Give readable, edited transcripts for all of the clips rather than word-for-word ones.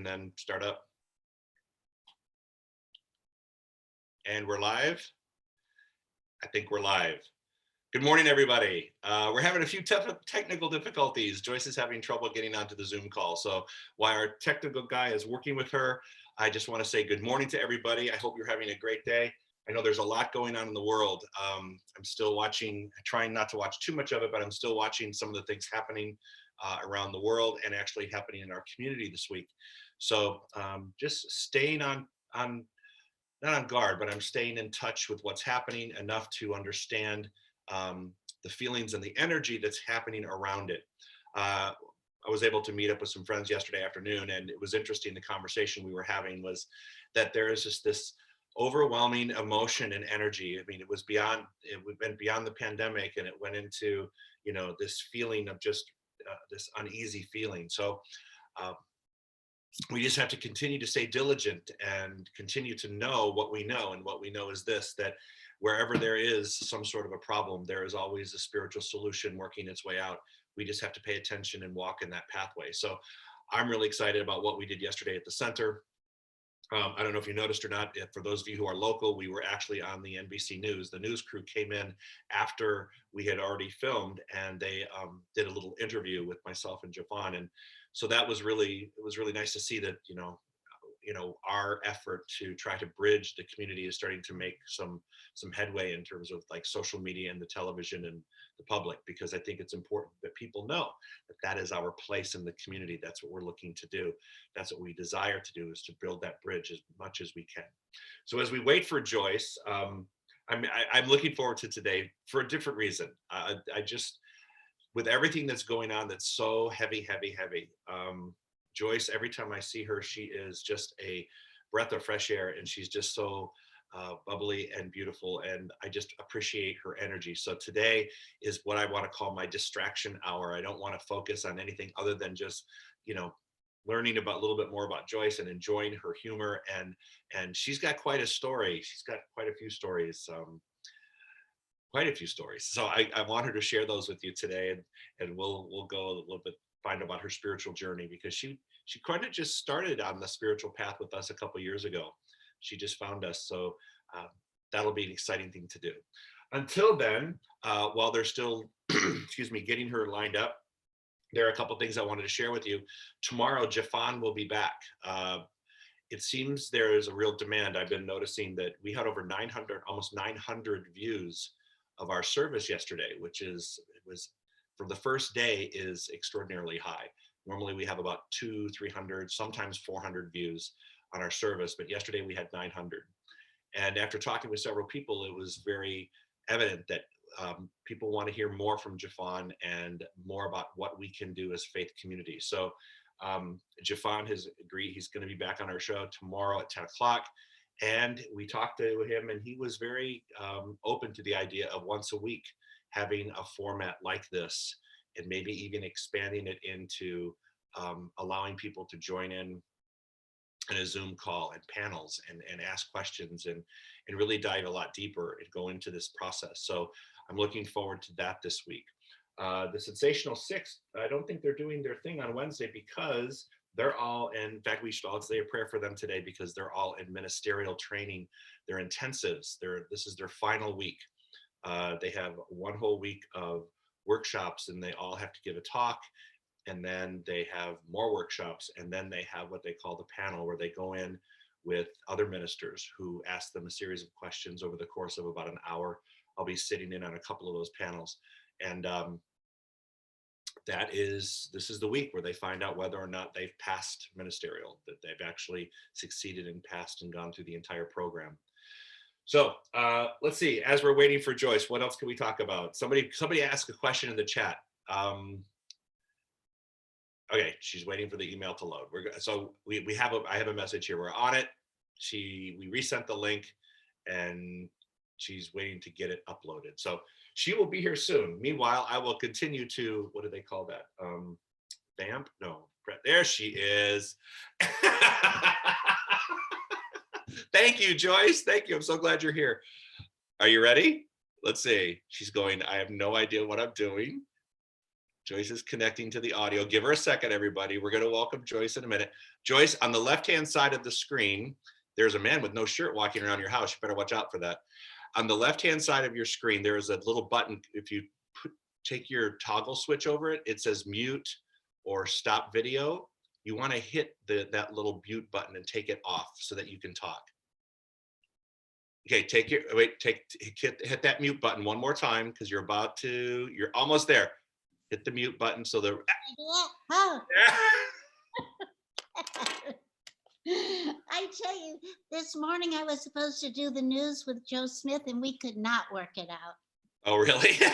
and then start up. And we're live. I think we're live. Good morning, everybody. We're having a few technical difficulties. Joyce is having trouble getting onto the Zoom call. So while our technical guy is working with her, I just want to say good morning to everybody. I hope you're having a great day. I know there's a lot going on in the world. I'm still watching, trying not to watch too much of it, but I'm still watching some of the things happening around the world and actually happening in our community this week. So just staying on not on guard, but I'm staying in touch with what's happening enough to understand the feelings and the energy that's happening around it. I was able to meet up with some friends yesterday afternoon, and it was interesting. The conversation we were having was that there is just this overwhelming emotion and energy. I mean, it went beyond the pandemic, and it went into, you know, this feeling of just this uneasy feeling. So we just have to continue to stay diligent and continue to know what we know. And what we know is this, that wherever there is some sort of a problem, there is always a spiritual solution working its way out. We just have to pay attention and walk in that pathway. So I'm really excited about what we did yesterday at the center. I don't know if you noticed or not, for those of you who are local, we were actually on the NBC News. The news crew came in after we had already filmed, and they did a little interview with myself and Javon. And so it was really nice to see that, you know, our effort to try to bridge the community is starting to make some headway in terms of like social media and the television and the public, because I think it's important that people know that that is our place in the community. That's what we're looking to do. That's what we desire to do, is to build that bridge as much as we can. So as we wait for Joyce, I'm looking forward to today for a different reason. I just, with everything that's going on, that's so heavy. Joyce, every time I see her, she is just a breath of fresh air, and she's just so bubbly and beautiful, and I just appreciate her energy. So today is what I want to call my distraction hour. I don't want to focus on anything other than just, you know, learning about a little bit more about Joyce and enjoying her humor, and she's got quite a story. She's got quite a few stories. So I want her to share those with you today, and we'll go a little bit, find about her spiritual journey, because she kind of just started on the spiritual path with us a couple years ago. She just found us, so that'll be an exciting thing to do. Until then, while they're still excuse me, getting her lined up, there are a couple things I wanted to share with you. Tomorrow, Jafan will be back. It seems there is a real demand. I've been noticing that we had over 900, almost 900 views of our service yesterday, which was for the first day is extraordinarily high. Normally we have about 200-300, sometimes 400 views on our service, but yesterday we had 900. And after talking with several people, it was very evident that people want to hear more from Jafan and more about what we can do as faith community. So Jafan has agreed he's going to be back on our show tomorrow at 10 o'clock. And we talked to him, and he was very open to the idea of once a week having a format like this, and maybe even expanding it into allowing people to join in a Zoom call and panels and ask questions and really dive a lot deeper and go into this process. So I'm looking forward to that this week. The Sensational Six, I don't think they're doing their thing on Wednesday, because they're all, in fact, we should all say a prayer for them today, because they're all in ministerial training. They're intensives. This is their final week. They have one whole week of workshops, and they all have to give a talk, and then they have more workshops, and then they have what they call the panel, where they go in with other ministers who ask them a series of questions over the course of about an hour. I'll be sitting in on a couple of those panels, and this is the week where they find out whether or not they've passed ministerial, that they've actually succeeded and passed and gone through the entire program. So let's see, as we're waiting for Joyce, what else can we talk about? Somebody asked a question in the chat. Okay, she's waiting for the email to load. I have a message here. We're on it. We resent the link, and she's waiting to get it uploaded. So she will be here soon. Meanwhile, I will continue to, what do they call that? Vamp? No, there she is. Thank you, Joyce. Thank you. I'm so glad you're here. Are you ready? Let's see. She's going, I have no idea what I'm doing. Joyce is connecting to the audio. Give her a second, everybody. We're going to welcome Joyce in a minute. Joyce, on the left-hand side of the screen, there's a man with no shirt walking around your house. You better watch out for that. On the left-hand side of your screen, there is a little button. If you take your toggle switch over it, it says mute or stop video. You want to hit that little mute button and take it off so that you can talk. Okay, hit that mute button one more time because you're almost there. Hit the mute button so the I tell you, this morning I was supposed to do the news with Joe Smith and we could not work it out. Oh, really? Glad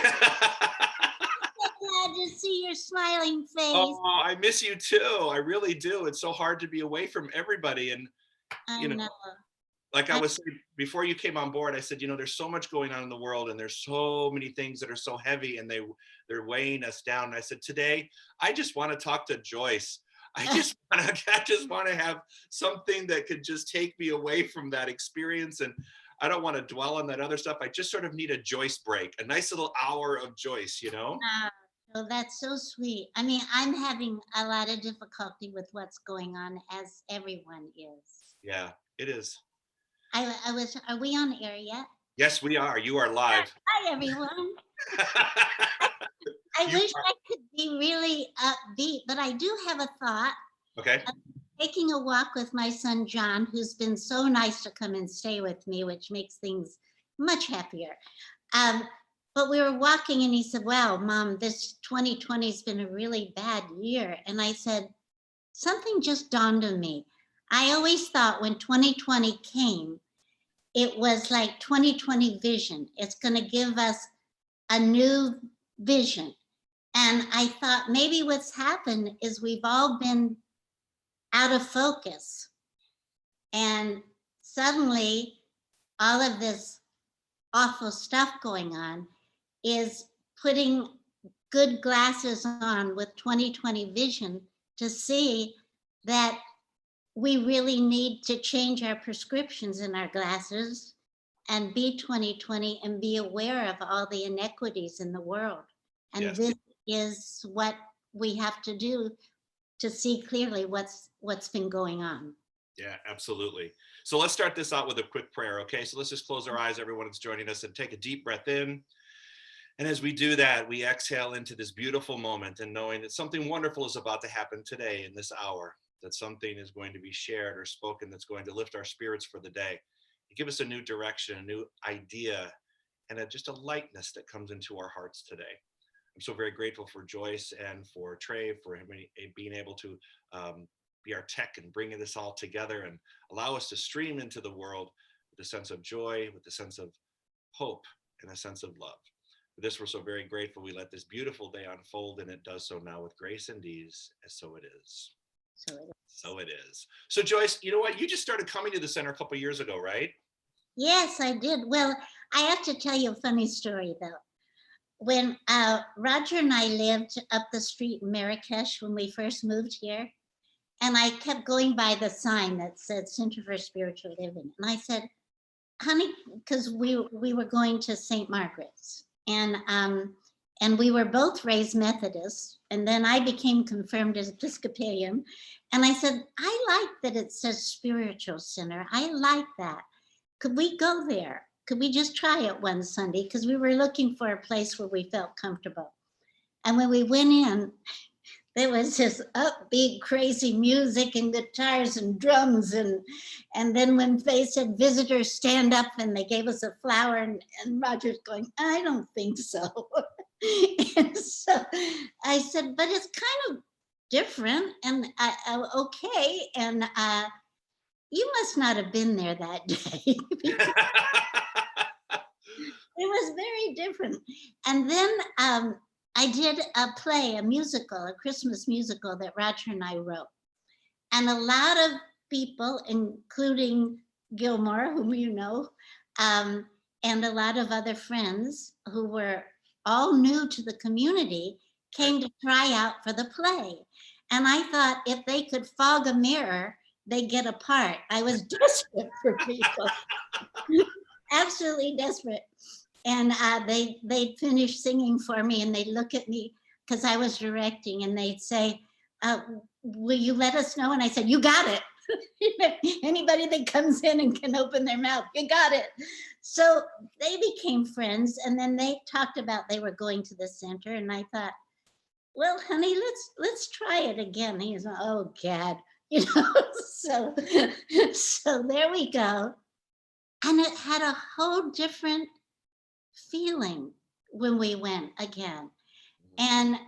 to see your smiling face. Oh, I miss you too. I really do. It's so hard to be away from everybody. And I know. Like I was saying before you came on board, I said, there's so much going on in the world and there's so many things that are so heavy and they're weighing us down. And I said, today, I just want to talk to Joyce. I just want to have something that could just take me away from that experience. And I don't want to dwell on that other stuff. I just sort of need a Joyce break, a nice little hour of Joyce, Oh, that's so sweet. I mean, I'm having a lot of difficulty with what's going on, as everyone is. Yeah, it is. Are we on air yet? Yes, we are. You are live. Hi, everyone. I wish I could be really upbeat, but I do have a thought. Okay. Taking a walk with my son, John, who's been so nice to come and stay with me, which makes things much happier. But we were walking and he said, wow, Mom, this 2020 has been a really bad year. And I said, something just dawned on me. I always thought when 2020 came, it was like 2020 vision. It's going to give us a new vision. And I thought maybe what's happened is we've all been out of focus. And suddenly all of this awful stuff going on is putting good glasses on with 2020 vision to see that we really need to change our prescriptions in our glasses and be 2020 and be aware of all the inequities in the world. And yes, this is what we have to do to see clearly what's been going on. Yeah, absolutely. So let's start this out with a quick prayer, okay? So let's just close our eyes, everyone that's joining us, and take a deep breath in. And as we do that, we exhale into this beautiful moment and knowing that something wonderful is about to happen today in this hour, that something is going to be shared or spoken that's going to lift our spirits for the day. Give us a new direction, a new idea, and just a lightness that comes into our hearts today. I'm so very grateful for Joyce and for Trey for him being able to be our tech and bringing this all together and allow us to stream into the world with a sense of joy, with a sense of hope, and a sense of love. For this, we're so very grateful. We let this beautiful day unfold, and it does so now with grace and ease, as so it is. So it is. So Joyce, you know what? You just started coming to the center a couple of years ago, right? Yes, I did. Well, I have to tell you a funny story, though. When Roger and I lived up the street in Marrakesh when we first moved here, and I kept going by the sign that said Center for Spiritual Living. And I said, honey, because we were going to St. Margaret's, and we were both raised Methodists, and then I became confirmed as Episcopalian. And I said, I like that it says Spiritual Center. I like that. Could we go there? Could we just try it one Sunday? Because we were looking for a place where we felt comfortable. And when we went in, there was this upbeat, crazy music and guitars and drums. And then when they said, visitors stand up, and they gave us a flower, and Roger's going, I don't think so. And so I said, but it's kind of different. And okay. And you must not have been there that day. It was very different. And then I did a play, a musical, a Christmas musical that Roger and I wrote. And a lot of people, including Gilmore, whom you know, and a lot of other friends who were all new to the community, came to try out for the play. And I thought if they could fog a mirror, they get a part. I was desperate for people, absolutely desperate. And they'd finish singing for me, and they'd look at me because I was directing, and they'd say, will you let us know? And I said, you got it. Anybody that comes in and can open their mouth, you got it. So they became friends, and then they talked about they were going to the center, and I thought, well, honey, let's try it again. He's, oh God, so there we go. And it had a whole different feeling when we went again. And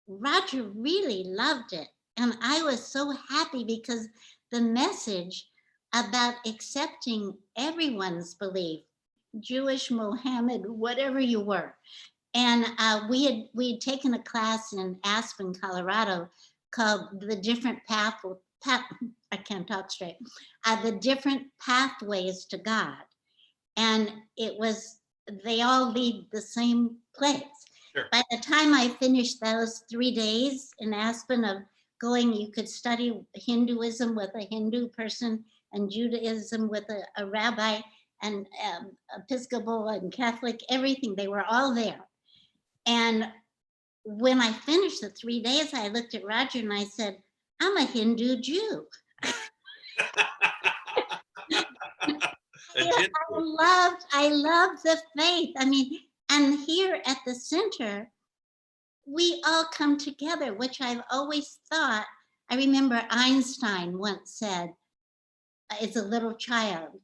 Roger really loved it. And I was so happy because the message about accepting everyone's belief, Jewish, Mohammed, whatever you were. And we had taken a class in Aspen, Colorado, called the different I can't talk straight, the different pathways to God. And they all lead the same place. Sure. By the time I finished those 3 days in Aspen of going, you could study Hinduism with a Hindu person and Judaism with a rabbi, and Episcopal and Catholic, everything, they were all there. And when I finished the 3 days, I looked at Roger and I said, I'm a Hindu Jew. I loved the faith. I mean, and here at the center, we all come together, which I've always thought. I remember Einstein once said, as a little child,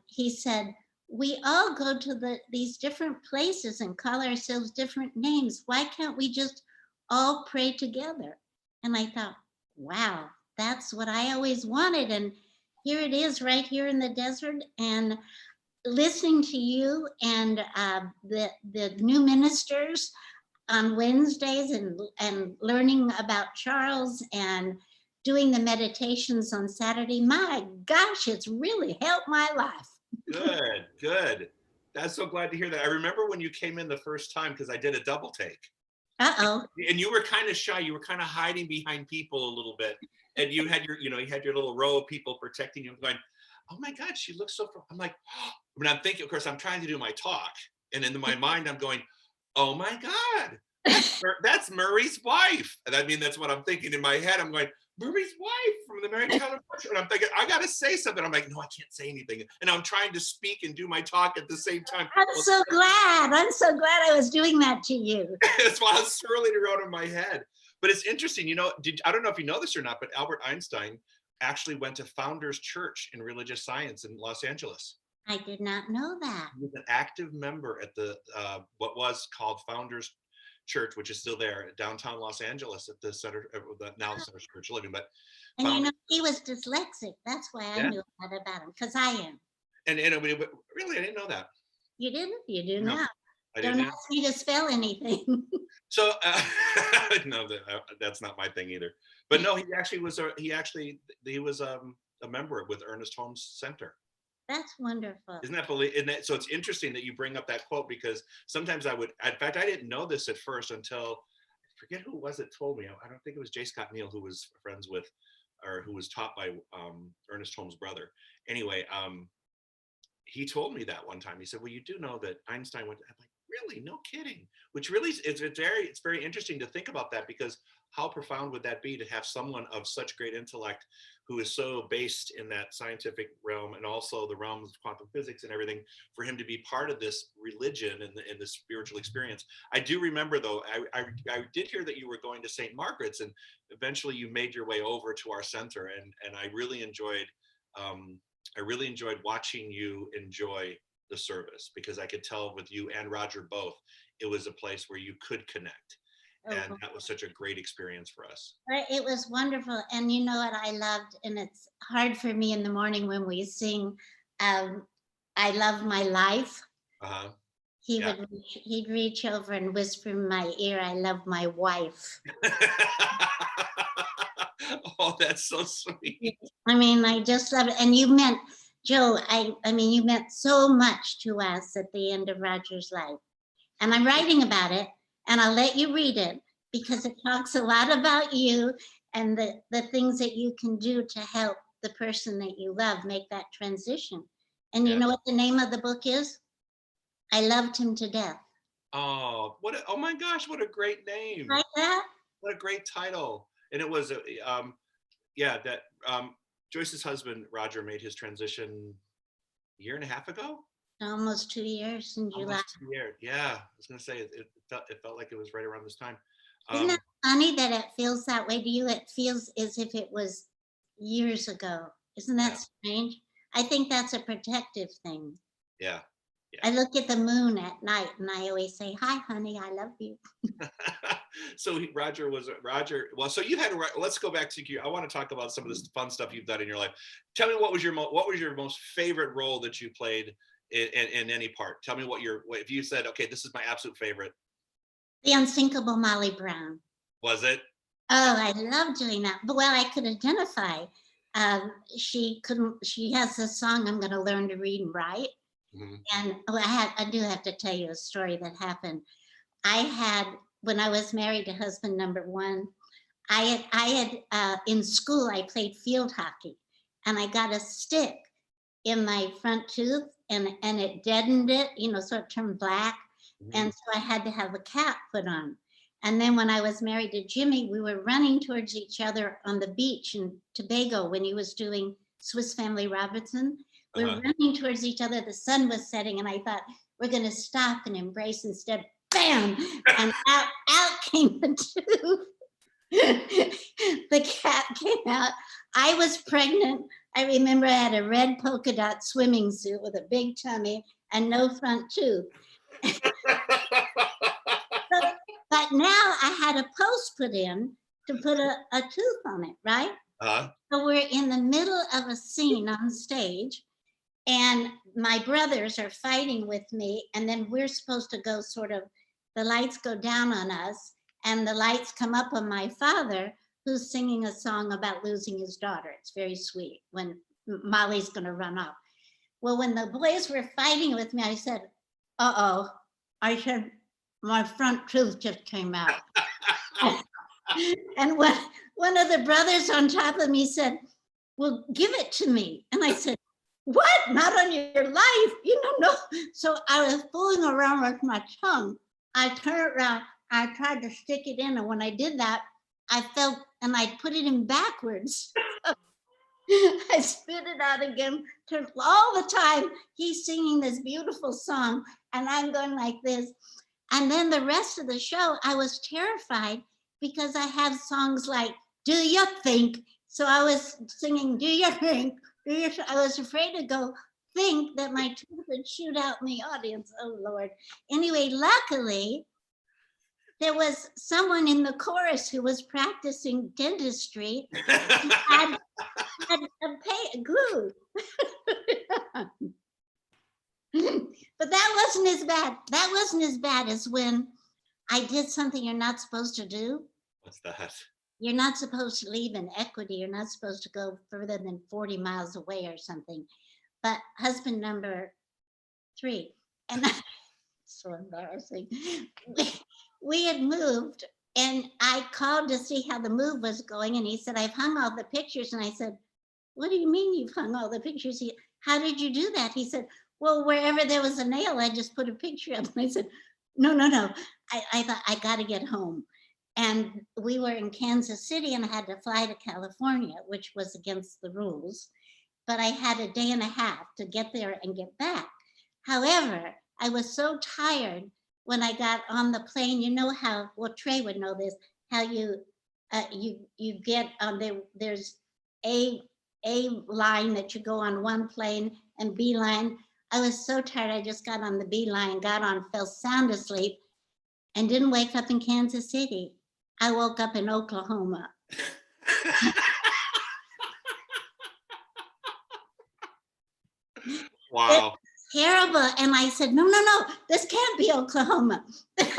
he said, we all go to these different places and call ourselves different names. Why can't we just all pray together? And I thought, wow, that's what I always wanted. And here it is right here in the desert. And listening to you and the new ministers on Wednesdays and learning about Charles and doing the meditations on Saturday, my gosh, it's really helped my life. Good. That's so glad to hear that. I remember when you came in the first time, because I did a double take. Uh-oh. And you were kind of shy. You were kind of hiding behind people a little bit. And you had you had your little row of people protecting you. I'm going, oh my God, she looks so, I'm like, I mean, I'm thinking, of course, I'm trying to do my talk. And in my mind, I'm going, oh my God, that's Murray's wife. And I mean, that's what I'm thinking in my head. I'm going, Murray's wife from the Mary Tyler Moore Show. And I'm thinking, I got to say something. I'm like, no, I can't say anything. And I'm trying to speak and do my talk at the same time. I'm so glad I was doing that to you. That's why I was swirling around in my head. But it's interesting, I don't know if you know this or not, but Albert Einstein actually went to Founders Church in Religious Science in Los Angeles. I did not know that. He was an active member at the what was called Founders Church, which is still there downtown Los Angeles at the center, now the Center of Spiritual Living. But and he was dyslexic. That's why I knew that about him, because I am. And but really, I didn't know that. You didn't? You do not. I Don't didn't. ask me to spell anything. So no, that's not my thing either. But no, he was a member with Ernest Holmes Center. That's wonderful. Isn't that so it's interesting that you bring up that quote, because sometimes in fact, I didn't know this at first until, I forget who it was that told me. I don't think it was J. Scott Neal, who was friends with, or who was taught by Ernest Holmes' brother. Anyway, he told me that one time. He said, well, you do know that Einstein went, I'm like, really? No kidding. Which really, it's very interesting to think about that, because how profound would that be to have someone of such great intellect who is so based in that scientific realm and also the realms of quantum physics and everything, for him to be part of this religion and this spiritual experience. I do remember, though, I did hear that you were going to St. Margaret's, and eventually you made your way over to our center, and I really enjoyed watching you enjoy the service, because I could tell with you and Roger both, it was a place where you could connect. And that was such a great experience for us. It was wonderful. And you know what I loved, and it's hard for me in the morning when we sing, I Love My Life. Uh-huh. He'd reach over and whisper in my ear, I love my wife. Oh, that's so sweet. I mean, I just love it. And you meant, Joe, I mean, you meant so much to us at the end of Roger's life. And I'm writing about it, and I'll let you read it, because it talks a lot about you and the things that you can do to help the person that you love make that transition. And you know what the name of the book is? I Loved Him to Death. Oh, oh my gosh, what a great name. Like that? What a great title. And it was, yeah, that Joyce's husband, Roger, made his transition a year and a half ago. Almost 2 years in July. Almost 2 years. Yeah, I was going to say it felt like it was right around this time. Isn't Um, it funny that it feels that way to you? It feels as if it was years ago. Isn't yeah, that strange? I think that's a protective thing. yeah, yeah. I look at the moon at night and I always say, "Hi, honey, I love you." So Roger. Well, so you had. Let's go back to you. I want to talk about some of this fun stuff you've done in your life. Tell me what was your most favorite role that you played in any part. Tell me if you said, okay, this is my absolute favorite. The unsinkable Molly Brown. Was it? Oh, I love doing that. But well, I could identify. She couldn't. She has a song. I'm going to learn to read and write. Mhm. And oh, I do have to tell you a story that happened. I had when I was married to husband number one. I had in school I played field hockey, and I got a stick in my front tooth, and it deadened it, so it turned black, Mhm. and so I had to have a cap put on. And then when I was married to Jimmy, we were running towards each other on the beach in Tobago when he was doing Swiss Family Robinson. We were Uh-huh. running towards each other. The sun was setting, and I thought we're going to stop and embrace. Instead, bam, and out came the tooth. The cat came out. I was pregnant. I remember I had a red polka dot swimming suit with a big tummy and no front tooth. But now I had a post put in to put a tooth on it, right? uh-huh. So we're in the middle of a scene on stage, and my brothers are fighting with me, and then we're supposed to go sort of, the lights go down on us, and the lights come up on my father, who's singing a song about losing his daughter. It's very sweet when Molly's going to run off. Well, when the boys were fighting with me, I said, "Uh-oh," I said, "my front tooth just came out." And one of the brothers on top of me said, "Well, give it to me." And I said, "What? Not on your life, no." So I was fooling around with my tongue. I turned around, I tried to stick it in, and when I did that, I felt, and I put it in backwards. I spit it out again. All the time, he's singing this beautiful song, and I'm going like this. And then the rest of the show, I was terrified because I have songs like "Do You Think?" So I was singing "Do You Think?" I was afraid to go think that my tooth would shoot out in the audience. Oh Lord. Anyway, luckily there was someone in the chorus who was practicing dentistry and had a glue. But that wasn't as bad. That wasn't as bad as when I did something you're not supposed to do. What's that? You're not supposed to leave in equity. You're not supposed to go further than 40 miles away or something. But husband number three, and so embarrassing. We had moved, and I called to see how the move was going, and he said, "I've hung all the pictures." And I said, "What do you mean you've hung all the pictures? How did you do that?" He said, "Well, wherever there was a nail, I just put a picture up." And I said, "No, no, no. I thought I got to get home." And we were in Kansas City, and I had to fly to California, which was against the rules. But I had a day and a half to get there and get back. However, I was so tired when I got on the plane. You know how, well, Trey would know this, how you get on there. There's a a line that you go on one plane, and B line. I was so tired. I just got on the B line, got on, fell sound asleep, and didn't wake up in Kansas City. I woke up in Oklahoma. Wow. Terrible. And I said, "No, no, no, this can't be Oklahoma." It's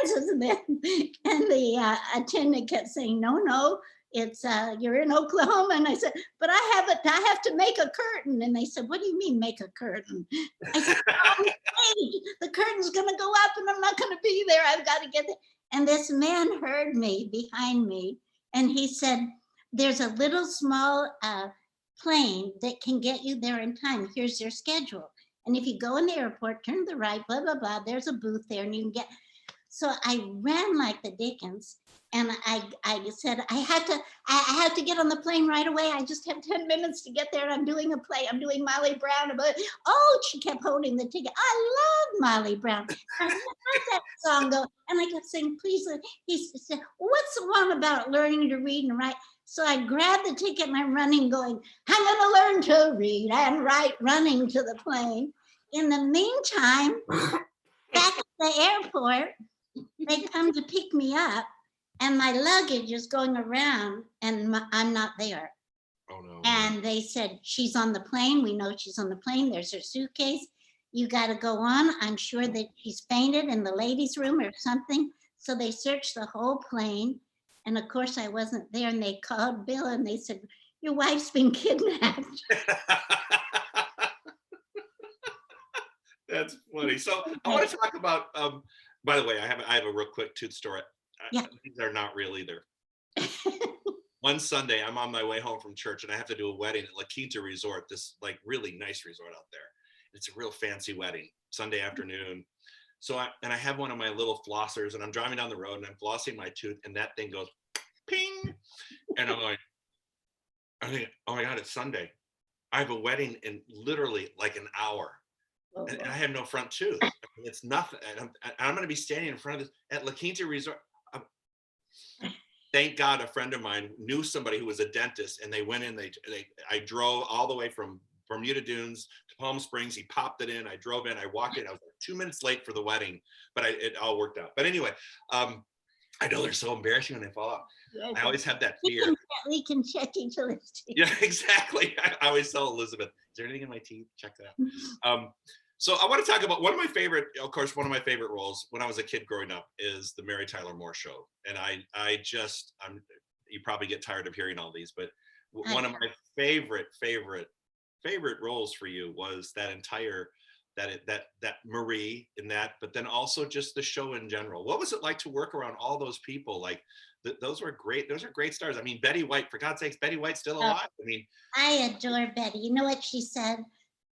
Kansas. And the attendant kept saying, "No, no, it's you're in Oklahoma." And I said, "But I have to make a curtain." And they said, "What do you mean make a curtain?" I said, "On stage, the curtain's gonna go up and I'm not gonna be there. I've got to get there." And this man heard me behind me, and he said, "There's a little small plane that can get you there in time. Here's their schedule." And if you go in the airport, turn to the right, blah, blah, blah, there's a booth there and you can get. So I ran like the dickens, and I said, I had to get on the plane right away. I just have 10 minutes to get there. I'm doing a play. I'm doing Molly Brown. Oh, she kept holding the ticket. I love Molly Brown. I said, how's that song go? And I kept saying, please. He said, what's the one about learning to read and write? So I grabbed the ticket and I'm running, going, I'm going to learn to read and write, running to the plane. In the meantime, back at the airport, they come to pick me up, and my luggage is going around, and I'm not there. Oh no. And they said, she's on the plane. We know she's on the plane. There's her suitcase. You got to go on. I'm sure that she's fainted in the ladies' room or something. So they searched the whole plane. And of course, I wasn't there. And they called Bill and they said, your wife's been kidnapped. That's funny. So I want to talk about, by the way, I have a real quick tooth story. Yeah. These are not real either. One Sunday, I'm on my way home from church and I have to do a wedding at La Quinta Resort, this like really nice resort out there. It's a real fancy wedding, Sunday afternoon. So I have one of my little flossers and I'm driving down the road and I'm flossing my tooth and that thing goes ping. And I'm thinking, oh my God, it's Sunday. I have a wedding in literally like an hour. And I have no front tooth. I mean, it's nothing. And I'm going to be standing in front of this at La Quinta Resort. Thank God a friend of mine knew somebody who was a dentist, and they went in. I drove all the way from Bermuda Dunes to Palm Springs. He popped it in. I drove in. I walked in. I was like 2 minutes late for the wedding, but it all worked out. But anyway, I know they're so embarrassing when they fall out. I always have that fear. We can check each other's teeth. Yeah, exactly. I always tell Elizabeth, is there anything in my teeth? Check that. So I want to talk about one of my favorite roles when I was a kid growing up is the Mary Tyler Moore Show. And you probably get tired of hearing all these, but one of my favorite roles for you was that entire, that Marie in that, but then also just the show in general. What was it like to work around all those people? Like those are great stars. I mean, Betty White, for God's sakes, Betty White's still alive. I mean, I adore Betty. You know what she said?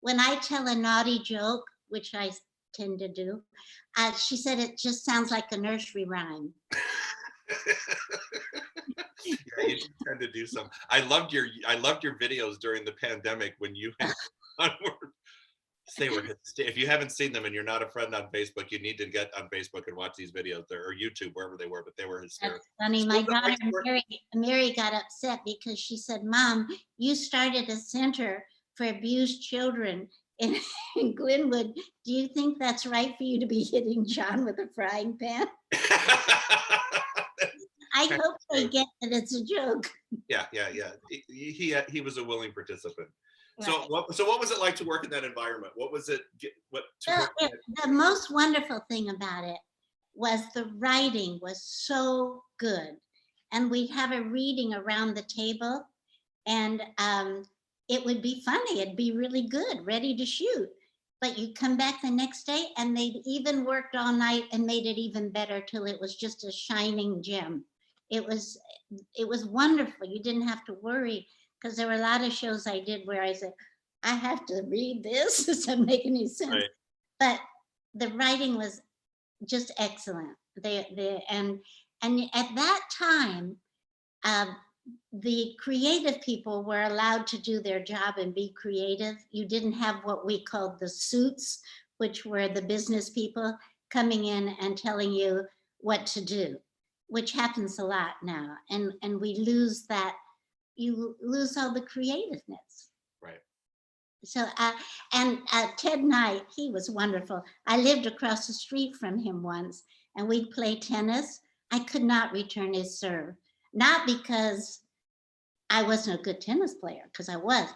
When I tell a naughty joke, which I tend to do, she said it just sounds like a nursery rhyme. Yeah, you tend to do some. I loved your videos during the pandemic when you had they were, if you haven't seen them and you're not a friend on Facebook, you need to get on Facebook and watch these videos there, or YouTube, wherever they were, but they were hysterical. That's funny. My daughter Mary got upset because she said, Mom, you started a center for abused children in Glenwood. Do you think that's right for you to be hitting John with a frying pan? I hope they get that it's a joke. Yeah. He was a willing participant. Right. So what was it like to work in that environment? What was it? The most wonderful thing about it was the writing was so good, and we'd have a reading around the table, and it would be funny. It'd be really good, ready to shoot. But you come back the next day and they'd even worked all night and made it even better till it was just a shining gem. It was wonderful. You didn't have to worry, because there were a lot of shows I did where I said, I have to read this. It doesn't make any sense. Right. But the writing was just excellent. And at that time, the creative people were allowed to do their job and be creative. You didn't have what we called the suits, which were the business people coming in and telling you what to do, which happens a lot now. And we lose that, you lose all the creativeness. Right. So, Ted Knight, he was wonderful. I lived across the street from him once, and we'd play tennis. I could not return his serve. Not because I wasn't a good tennis player, because I was,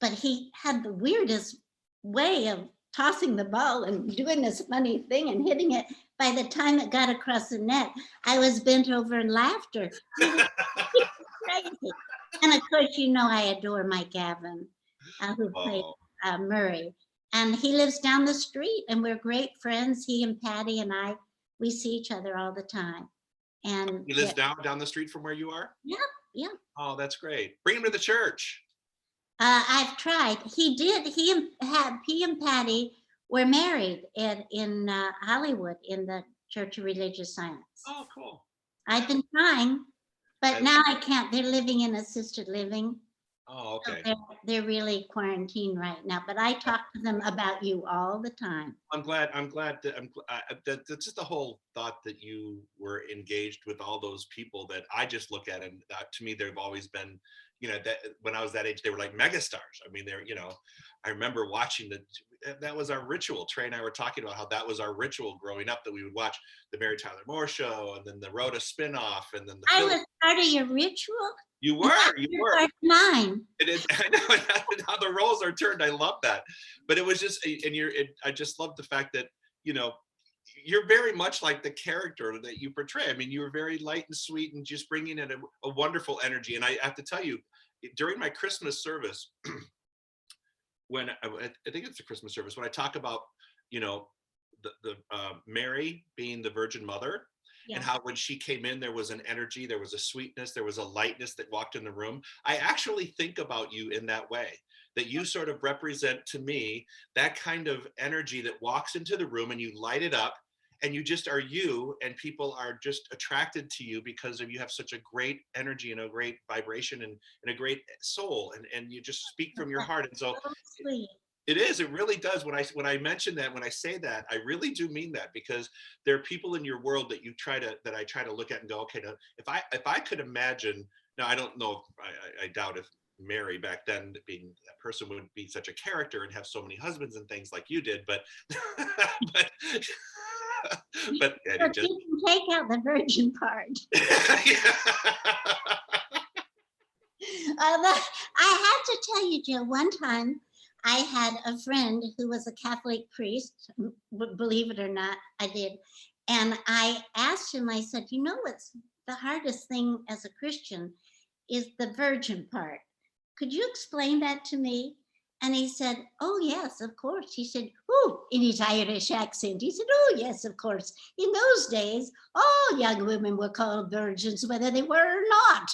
but he had the weirdest way of tossing the ball and doing this funny thing and hitting it. By the time it got across the net, I was bent over in laughter. Crazy. And of course, you know, I adore Mike Gavin, who played Murray. And he lives down the street, and we're great friends. He and Patty and I, we see each other all the time. And he lives down the street from where you are? Yeah. Oh, that's great. Bring him to the church. I've tried. He did. He and Patty were married in Hollywood in the Church of Religious Science. Oh, cool. I've been trying, but I, now I can't. They're living in assisted living. oh, So okay. they're really quarantined right now. But I talk to them about you all the time. I'm glad that's just the whole thought that you were engaged with all those people that I just look at, and to me they've always been, that when I was that age they were like megastars. I mean, I remember watching that was our ritual. Trey and I were talking about how that was our ritual growing up, that we would watch the Mary Tyler Moore Show, and then the Rhoda spinoff, and then the I Phil. was part of your ritual. You And now were, you you're were. part of mine. It is. I know how the roles are turned. I love that. But it was just, and I just love the fact that, you know, you're very much like the character that you portray. I mean, you were very light and sweet and just bringing in a wonderful energy. And I have to tell you, during my Christmas service, when I think it's a Christmas service, when I talk about, you know, the Mary being the Virgin Mother, and Yes. how when she came in, there was an energy, there was a sweetness, there was a lightness that walked in the room. I actually think about you in that way, that you sort of represent to me that kind of energy that walks into the room and you light it up, and you just are you, and people are just attracted to you because of you have such a great energy and a great vibration, and a great soul, and you just speak from your That's heart. And so so sweet. it is. It really does. When I mention that, when I say that, I really do mean that, because there are people in your world that I try to look at and go, okay, now, if I could imagine. Now, I don't know. I doubt if Mary back then, being a person, would be such a character and have so many husbands and things like you did. But but but Eddie, But just you can take out the virgin part. I have to tell you, Jill, one time I had a friend who was a Catholic priest, believe it or not, I did. And I asked him, I said, you know what's the hardest thing as a Christian is the virgin part. Could you explain that to me? And he said, oh, yes, of course. He said, oh, in his Irish accent, he said, oh, yes, of course. In those days, all young women were called virgins, whether they were or not.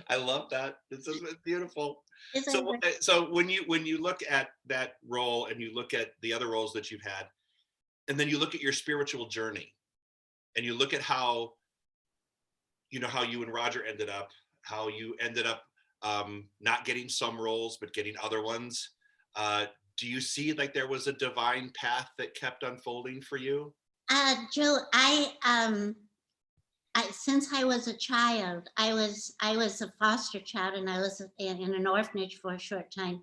I love that. It's beautiful. Isn't it? So when you look at that role, and you look at the other roles that you've had, and then you look at your spiritual journey, and you look at how you and Roger ended up, how you ended up not getting some roles but getting other ones. Do you see like there was a divine path that kept unfolding for you? Jill, since I was a child, I was a foster child, and I was in an orphanage for a short time.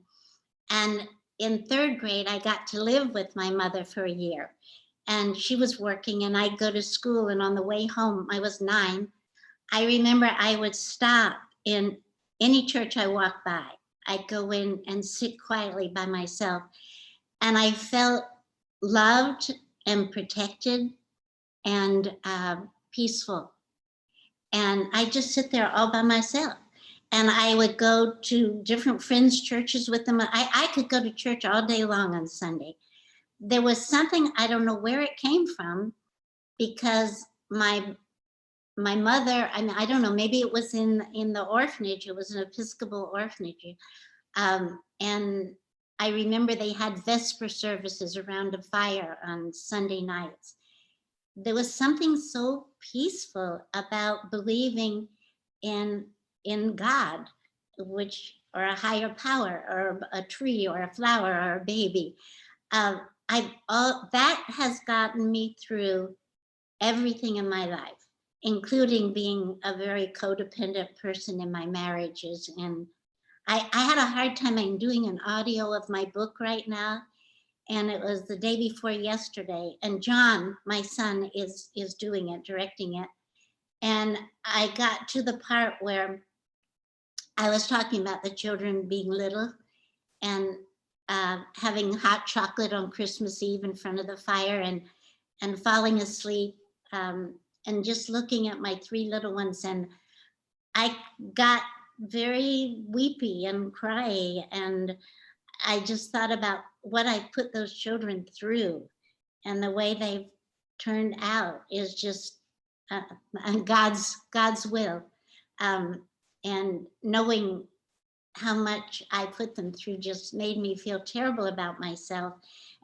And in third grade, I got to live with my mother for a year, and she was working, and I'd go to school. And on the way home, I was 9. I remember I would stop in any church I walked by. I'd go in and sit quietly by myself, and I felt loved and protected and peaceful. And I just sit there all by myself. And I would go to different friends' churches with them. I could go to church all day long on Sunday. There was something, I don't know where it came from, because my mother, I mean, I don't know, maybe it was in the orphanage. It was an Episcopal orphanage. And I remember they had Vesper services around a fire on Sunday nights. There was something so peaceful about believing in God, or a higher power, or a tree, or a flower, or a baby. That has gotten me through everything in my life, including being a very codependent person in my marriages. And I had a hard time. I'm doing an audio of my book right now, and it was the day before yesterday. And John, my son, is doing it, directing it. And I got to the part where I was talking about the children being little, and having hot chocolate on Christmas Eve in front of the fire, and falling asleep, and just looking at my 3 little ones. And I got very weepy and cry, and I just thought about what I put those children through, and the way they've turned out is just and God's will, um, and knowing how much I put them through just made me feel terrible about myself.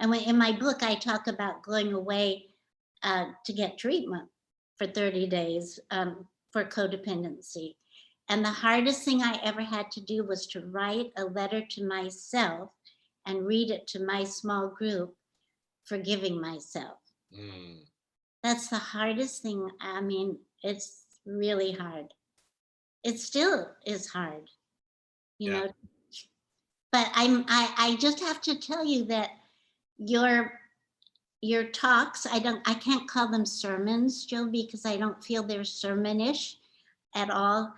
And when, in my book, I talk about going away to get treatment for 30 days for codependency. And the hardest thing I ever had to do was to write a letter to myself and read it to my small group, forgiving myself. Mm, That's the hardest thing. I mean, it's really hard. It still is hard, you yeah. know. But I just have to tell you that your your talks, I can't call them sermons, Joe, because I don't feel they're sermonish at all.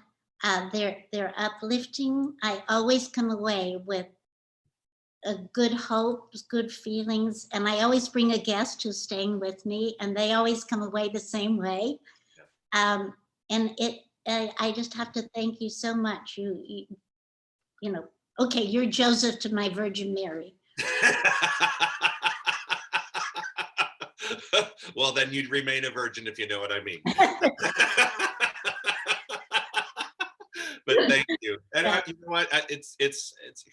They're uplifting. I always come away with a good hopes, good feelings, and I always bring a guest who's staying with me, and they always come away the same way. Yeah. Um, and I just have to thank you so much. You know, okay, you're Joseph to my Virgin Mary. Well, then you'd remain a virgin if you know what I mean. But thank you. And Yeah. you know what? It's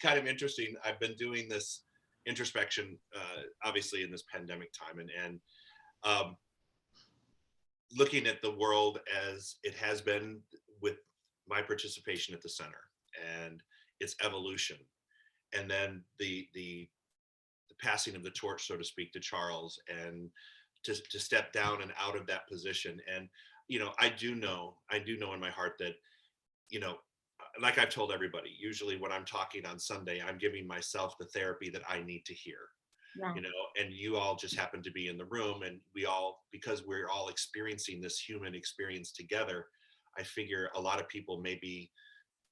kind of interesting. I've been doing this introspection, obviously in this pandemic time, and um, looking at the world as it has been with my participation at the center and its evolution, and then the passing of the torch, so to speak, to Charles, and to step down and out of that position. And I do know in my heart that, like I've told everybody, usually when I'm talking on Sunday, I'm giving myself the therapy that I need to hear. Right. And you all just happen to be in the room, and we all, because we're all experiencing this human experience together, I figure a lot of people may be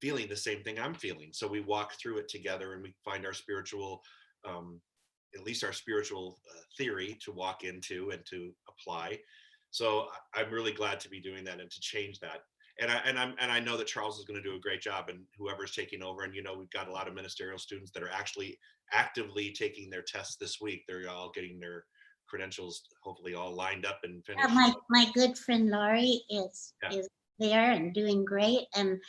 feeling the same thing I'm feeling. So we walk through it together, and we find our spiritual, at least our spiritual theory to walk into and to apply. So I'm really glad to be doing that and to change that. And I know that Charles is going to do a great job, and whoever's taking over. And we've got a lot of ministerial students that are actually actively taking their tests this week. They're all getting their credentials, hopefully all lined up and finished. My good friend Laurie Yeah. is there and doing great, and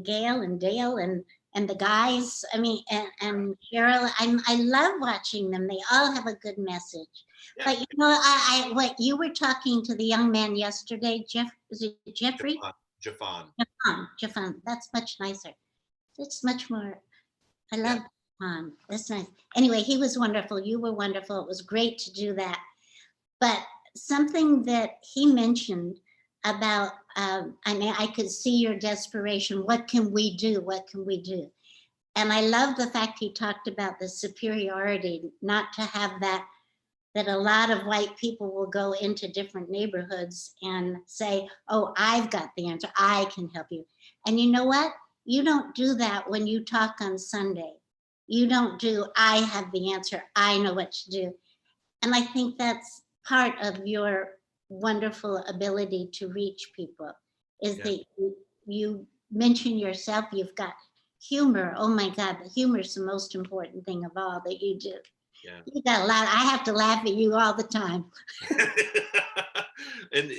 Gail and Dale and the guys. I mean, and Cheryl. I love watching them. They all have a good message. Yeah. But I what you were talking to the young man yesterday, Jeff. Is it Jeffrey? Jafan. Jafan. That's much nicer. It's much more. I Yeah. love Jafan. That's nice. Anyway, he was wonderful. You were wonderful. It was great to do that. But something that he mentioned about, I mean, I could see your desperation. What can we do? What can we do? And I love the fact he talked about the superiority, not to have that a lot of white people will go into different neighborhoods and say, oh, I've got the answer. I can help you. And you know what? You don't do that when you talk on Sunday. You don't do, I have the answer. I know what to do. And I think that's part of your wonderful ability to reach people is Yeah. that you mention yourself, you've got humor. Oh my God, the humor is the most important thing of all that you do. Yeah. You got a lot. I have to laugh at you all the time. And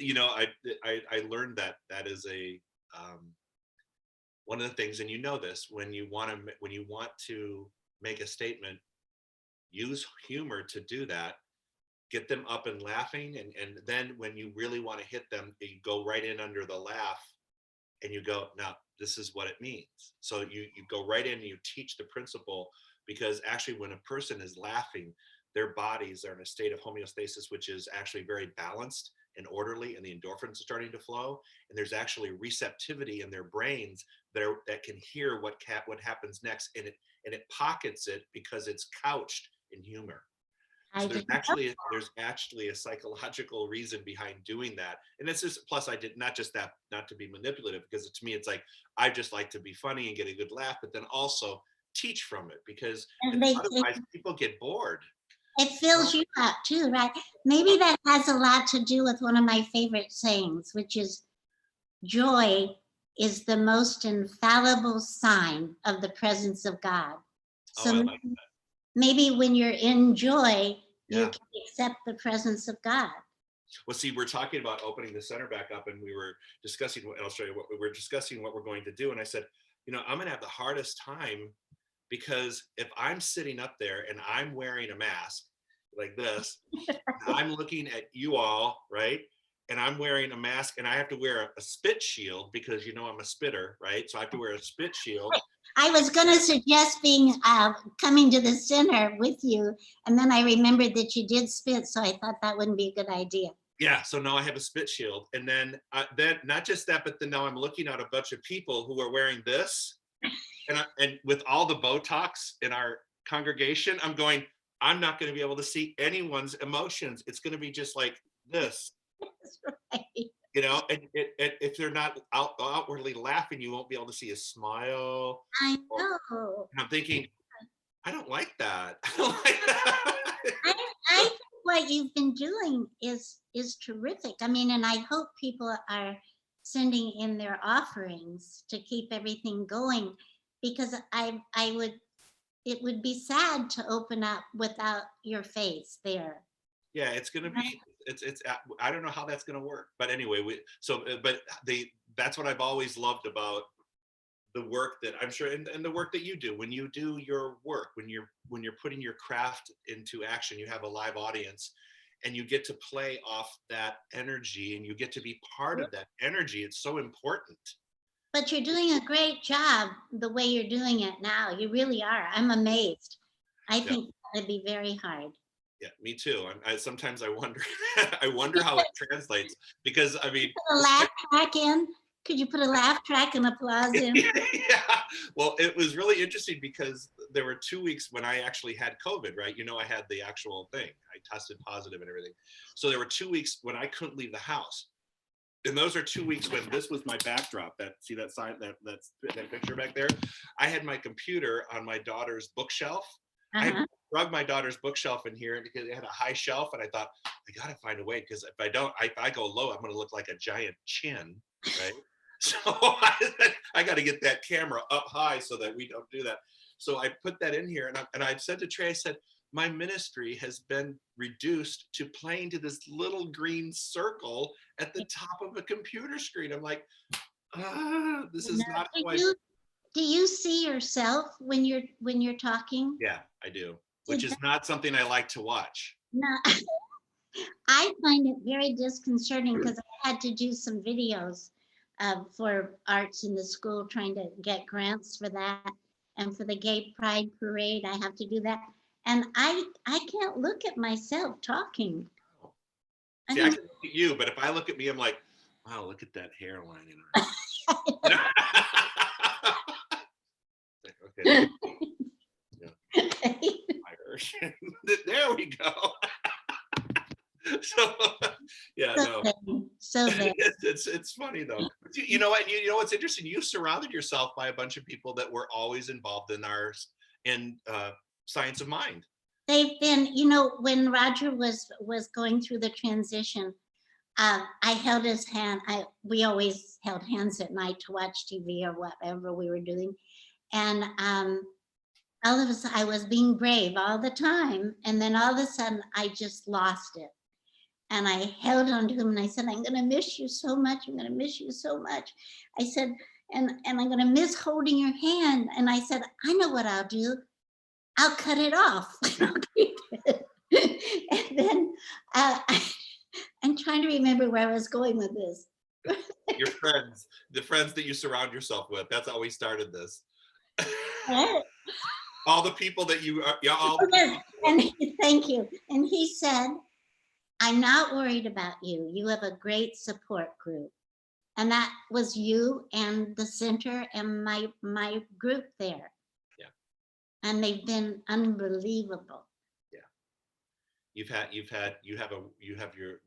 I learned that is a one of the things, and this, when you want to make a statement, use humor to do that. Get them up and laughing, and then when you really want to hit them, you go right in under the laugh, and you go, now this is what it means. So you go right in and you teach the principle, because actually when a person is laughing, their bodies are in a state of homeostasis, which is actually very balanced and orderly, and the endorphins are starting to flow, and there's actually receptivity in their brains that can hear what happens next, and it pockets it because it's couched in humor. So there's actually a psychological reason behind doing that. And it's just, plus I did not just that, not to be manipulative, because to me, it's like, I just like to be funny and get a good laugh, but then also teach from it, because otherwise people get bored. It fills you up too, right? Maybe that has a lot to do with one of my favorite sayings, which is joy is the most infallible sign of the presence of God. So I like maybe when you're in joy, Yeah. you can accept the presence of God. Well, see, we're talking about opening the center back up, and we were discussing, and I'll show you what we were discussing, what we're going to do. And I said, I'm going to have the hardest time because if I'm sitting up there and I'm wearing a mask like this, I'm looking at you all, right? And I'm wearing a mask and I have to wear a spit shield because I'm a spitter, right? So I have to wear a spit shield. I was going to suggest coming to the center with you, and then I remembered that you did spit, so I thought that wouldn't be a good idea. Yeah, so now I have a spit shield, and then not just that, but then now I'm looking at a bunch of people who are wearing this, and with all the Botox in our congregation, I'm going, I'm not going to be able to see anyone's emotions. It's going to be just like this. That's right. And if they're not outwardly laughing, you won't be able to see a smile. I know. And I'm thinking, I don't like that. I don't like that. I think what you've been doing is terrific. I mean, and I hope people are sending in their offerings to keep everything going, because it would be sad to open up without your face there. Yeah, it's going to be, it's I don't know how that's going to work, but anyway, that's what I've always loved about the work that I'm sure, and the work that you do. When you do your work, when you're putting your craft into action, you have a live audience and you get to play off that energy and you get to be part of that energy. It's so important. But you're doing a great job the way you're doing it now. You really are. I'm amazed. I think that'd be very hard. Yeah, me too. Sometimes I wonder, I wonder how it translates, because I mean, put a laugh track in. Could you put a laugh track and applause in? Yeah. Well, it was really interesting because there were 2 weeks when I actually had COVID, right? I had the actual thing. I tested positive and everything. So there were 2 weeks when I couldn't leave the house. And those are 2 weeks when this was my backdrop. See that sign, that picture back there? I had my computer on my daughter's bookshelf. I drug my daughter's bookshelf in here because it had a high shelf, and I thought, I gotta find a way, because if I go low, I'm gonna look like a giant chin, right? So I got to get that camera up high so that we don't do that. So I put that in here, and I said to Trey, I said, my ministry has been reduced to playing to this little green circle at the top of a computer screen. I'm like, this is not how Do you see yourself when you're talking? Yeah, I do, which is not something I like to watch. No. I find it very disconcerting because I had to do some videos for arts in the school, trying to get grants for that, and for the Gay Pride Parade, I have to do that, and I can't look at myself talking. See, I can look at you, but if I look at me, I'm like, wow, look at that hairline in her. Okay. Yeah. There we go. So yeah, so no. So it's funny though. You know what? You know what's interesting? You surrounded yourself by a bunch of people that were always involved in science of mind. They've been, when Roger was going through the transition, I held his hand. We always held hands at night to watch TV or whatever we were doing, and all of a sudden I was being brave all the time, and then all of a sudden I just lost it. And I held on to him and I said, I'm going to miss you so much. I'm going to miss you so much. I said, and I'm going to miss holding your hand. And I said, I know what I'll do. I'll cut it off. And then I'm trying to remember where I was going with this. Your friends, the friends that you surround yourself with. That's how we started this. All the people that you are. Yeah, all thank you. And he said, I'm not worried about you. You have a great support group. And that was you and the center and my group there. Yeah. And they've been unbelievable. Yeah. You have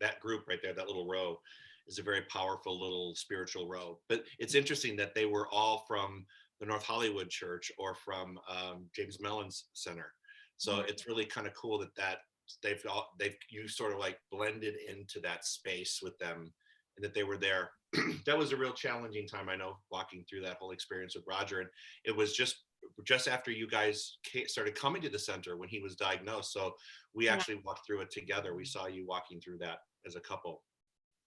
that group right there, that little row is a very powerful little spiritual row. But it's interesting that they were all from the North Hollywood Church or from James Mellon's Center. So it's really kind of cool that you sort of like blended into that space with them, and that they were there. That was a real challenging time, I know, walking through that whole experience with Roger. And it was just after you guys started coming to the center when he was diagnosed. So we actually walked through it together. We saw you walking through that as a couple.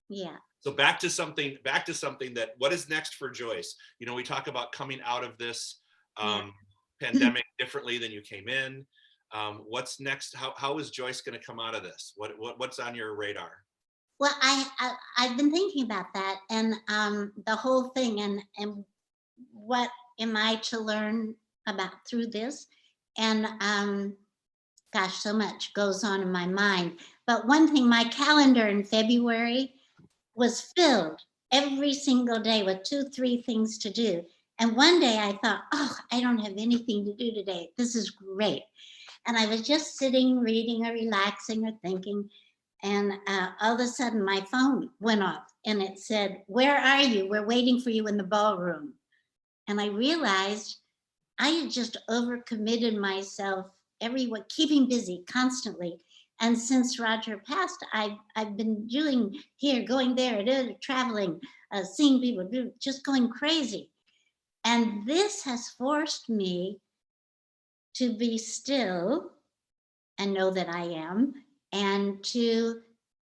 Yeah. So back to something that, what is next for Joyce? You know, we talk about coming out of this Yeah. pandemic differently than you came in. What's next? How is Joyce going to come out of this? What's on your radar? Well, I've been thinking about that, and the whole thing, and what am I to learn about through this? And gosh, so much goes on in my mind. But one thing, my calendar in February was filled every single day with 2, 3 things to do. And one day I thought, oh, I don't have anything to do today. This is great. And I was just sitting, reading, or relaxing, or thinking. And all of a sudden, my phone went off and it said, "Where are you? We're waiting for you in the ballroom." And I realized I had just overcommitted myself everywhere, keeping busy constantly. And since Roger passed, I've been doing here, going there, traveling, seeing people, just going crazy. And this has forced me to be still and know that I am, and to,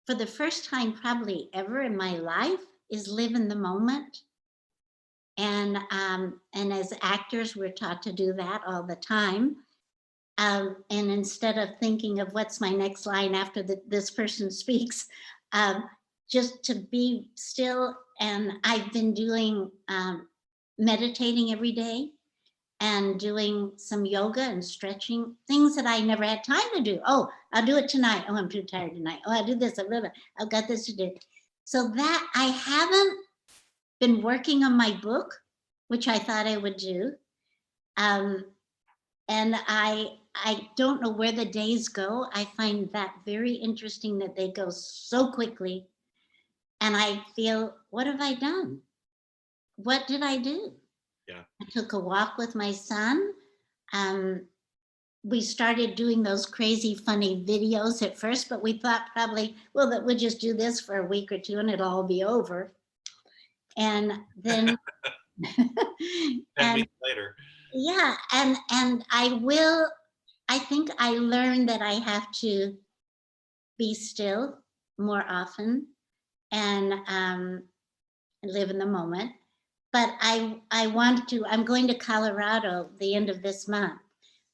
for the first time probably ever in my life, is live in the moment. And as actors, we're taught to do that all the time. And instead of thinking of what's my next line after this person speaks, um, just to be still. And I've been doing meditating every day, and doing some yoga and stretching, things that I never had time to do. Oh, I'll do it tonight. Oh, I'm too tired tonight. Oh, I'll do this. I've got this to do. So that I haven't been working on my book, which I thought I would do. Um, and I don't know where the days go. I find that very interesting that they go so quickly. And I feel, what have I done? What did I do? Yeah. I took a walk with my son. Um, we started doing those crazy funny videos at first, but we thought probably, well, that we'll just do this for a week or two and it'll all be over. And then 10 and weeks later. yeah, and I think I learned that I have to be still more often, and live in the moment. But I want to, I'm going to Colorado the end of this month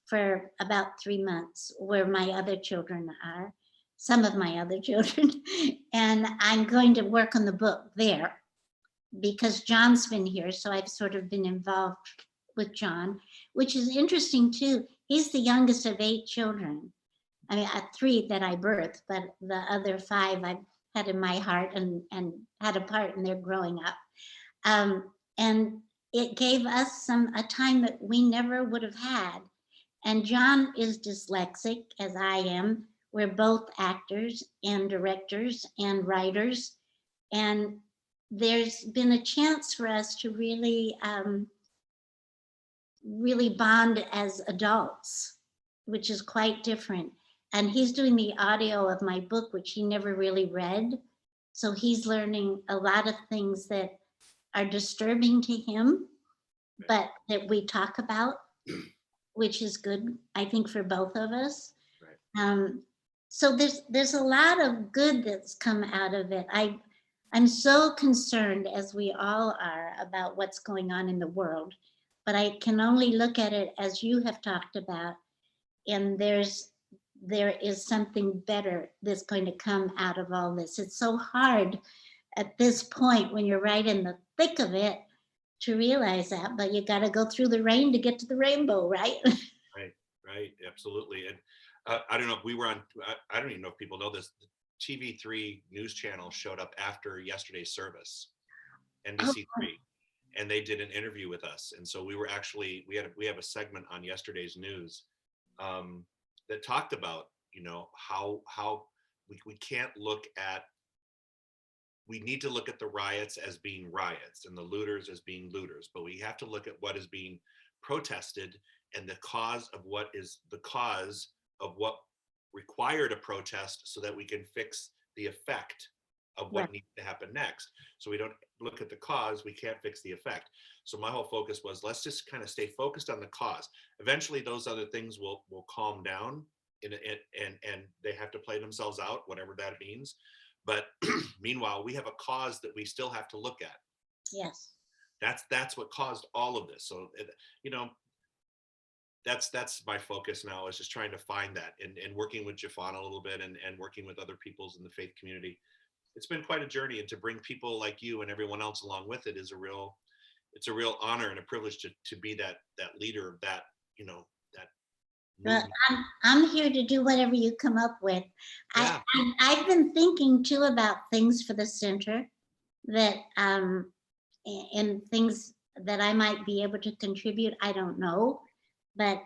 for about 3 months, where my other children are, some of my other children, and I'm going to work on the book there because John's been here, so I've sort of been involved with John, which is interesting too. He's the youngest of 8 children. I mean, 3 that I birthed, but the other 5 I've had in my heart and had a part in their growing up. And it gave us a time that we never would have had. And John is dyslexic, as I am. We're both actors and directors and writers. And there's been a chance for us to really, really bond as adults, which is quite different. And he's doing the audio of my book, which he never really read. So he's learning a lot of things that are disturbing to him, but that we talk about, which is good, I think, for both of us. Right. So there's a lot of good that's come out of it. I'm so concerned, as we all are, about what's going on in the world, but I can only look at it as you have talked about, and there is something better that's going to come out of all this. It's so hard at this point when you're right in the thick of it to realize that, but you got to go through the rain to get to the rainbow, right? Right, absolutely. And I don't know if we were on, I don't even know if people know this, TV3 news channel showed up after yesterday's service, NBC3, and they did an interview with us. And so we were actually, we have a segment on yesterday's news that talked about, you know, how we can't look at, we need to look at the riots as being riots and the looters as being looters, but we have to look at what is being protested and the cause of what is the cause of what required a protest, so that we can fix the effect of what needs to happen next. So we don't look at the cause, we can't fix the effect. So my whole focus was, let's just kind of stay focused on the cause. Eventually those other things will calm down and they have to play themselves out, whatever that means. But meanwhile, we have a cause that we still have to look at. Yes. That's what caused all of this. So, you know, that's my focus now, is just trying to find that, and working with Jafon a little bit, and working with other peoples in the faith community. It's been quite a journey, and to bring people like you and everyone else along with it is it's a real honor and a privilege to be that leader of that, you know, that Well, movement. I'm here to do whatever you come up with. Yeah. I've been thinking too about things for the center that and things that I might be able to contribute. I don't know, but